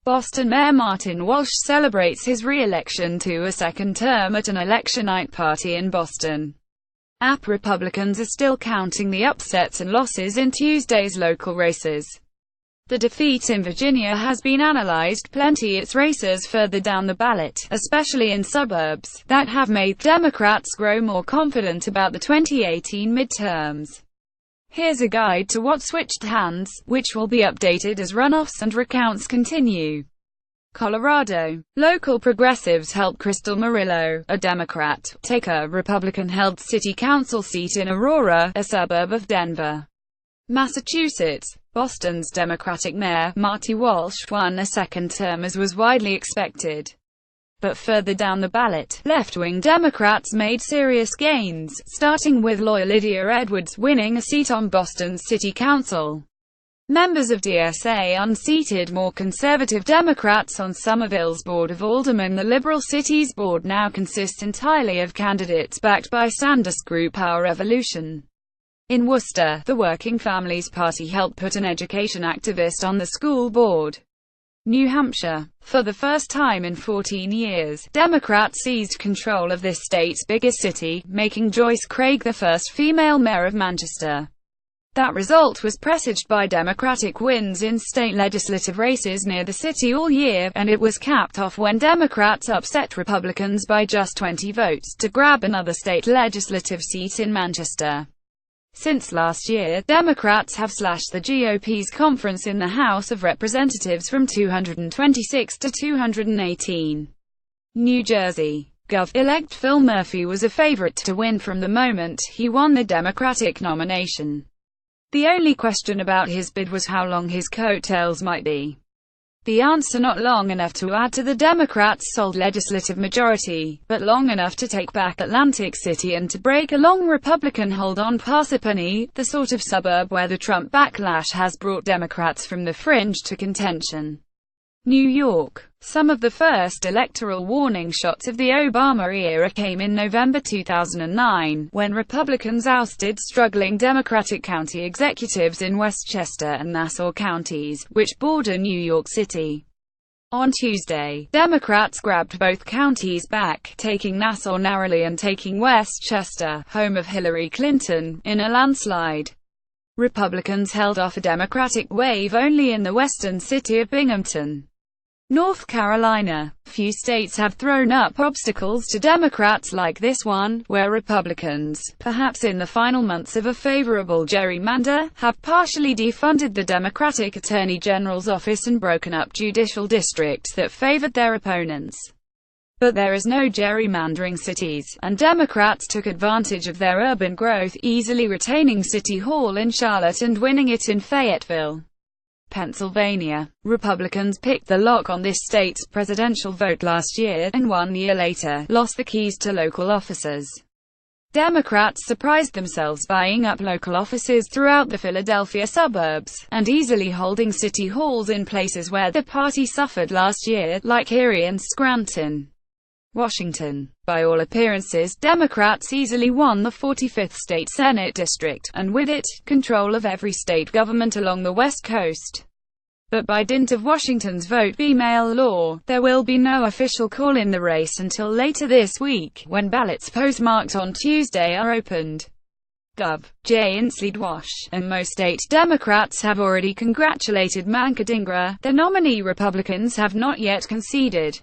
Boston Mayor Martin Walsh celebrates his re-election to a second term at an election night party in Boston. Republicans are still counting the upsets and losses in Tuesday's local races. The defeat in Virginia has been analyzed plenty. Its races further down the ballot, especially in suburbs, that have made Democrats grow more confident about the 2018 midterms. Here's a guide to what switched hands, which will be updated as runoffs and recounts continue. Colorado. Local progressives help Crystal Murillo, a Democrat, take a Republican-held city council seat in Aurora, a suburb of Denver. Massachusetts. Boston's Democratic Mayor, Martin Walsh, won a second term as was widely expected. But further down the ballot, left-wing Democrats made serious gains, starting with lawyer Lydia Edwards winning a seat on Boston's City Council. Members of DSA unseated more conservative Democrats on Somerville's Board of Aldermen. The liberal city's board now consists entirely of candidates backed by Sanders Group Our Revolution. In Worcester, the Working Families Party helped put an education activist on the school board. New Hampshire. For the first time in 14 years, Democrats seized control of this state's biggest city, making Joyce Craig the first female mayor of Manchester. That result was presaged by Democratic wins in state legislative races near the city all year, and it was capped off when Democrats upset Republicans by just 20 votes to grab another state legislative seat in Manchester. Since last year, Democrats have slashed the GOP's conference in the House of Representatives from 226 to 218. New Jersey. Gov-elect Phil Murphy was a favorite to win from the moment he won the Democratic nomination. The only question about his bid was how long his coattails might be. The answer: not long enough to add to the Democrats' sole legislative majority, but long enough to take back Atlantic City and to break a long Republican hold on Parsippany, the sort of suburb where the Trump backlash has brought Democrats from the fringe to contention. New York. Some of the first electoral warning shots of the Obama era came in November 2009, when Republicans ousted struggling Democratic county executives in Westchester and Nassau counties, which border New York City. On Tuesday, Democrats grabbed both counties back, taking Nassau narrowly and taking Westchester, home of Hillary Clinton, in a landslide. Republicans held off a Democratic wave only in the western city of Binghamton, North Carolina. Few states have thrown up obstacles to Democrats like this one, where Republicans, perhaps in the final months of a favorable gerrymander, have partially defunded the Democratic Attorney General's office and broken up judicial districts that favored their opponents. But there is no gerrymandering cities, and Democrats took advantage of their urban growth, easily retaining City Hall in Charlotte and winning it in Fayetteville, Pennsylvania. Republicans picked the lock on this state's presidential vote last year, and 1 year later, lost the keys to local offices. Democrats surprised themselves buying up local offices throughout the Philadelphia suburbs, and easily holding city halls in places where the party suffered last year, like Erie and Scranton. Washington. By all appearances, Democrats easily won the 45th state Senate district, and with it, control of every state government along the West Coast. But by dint of Washington's vote-by-mail law, there will be no official call in the race until later this week, when ballots postmarked on Tuesday are opened. Gov. J. Inslead Wash, and most state Democrats have already congratulated Mancadingra. The nominee Republicans have not yet conceded.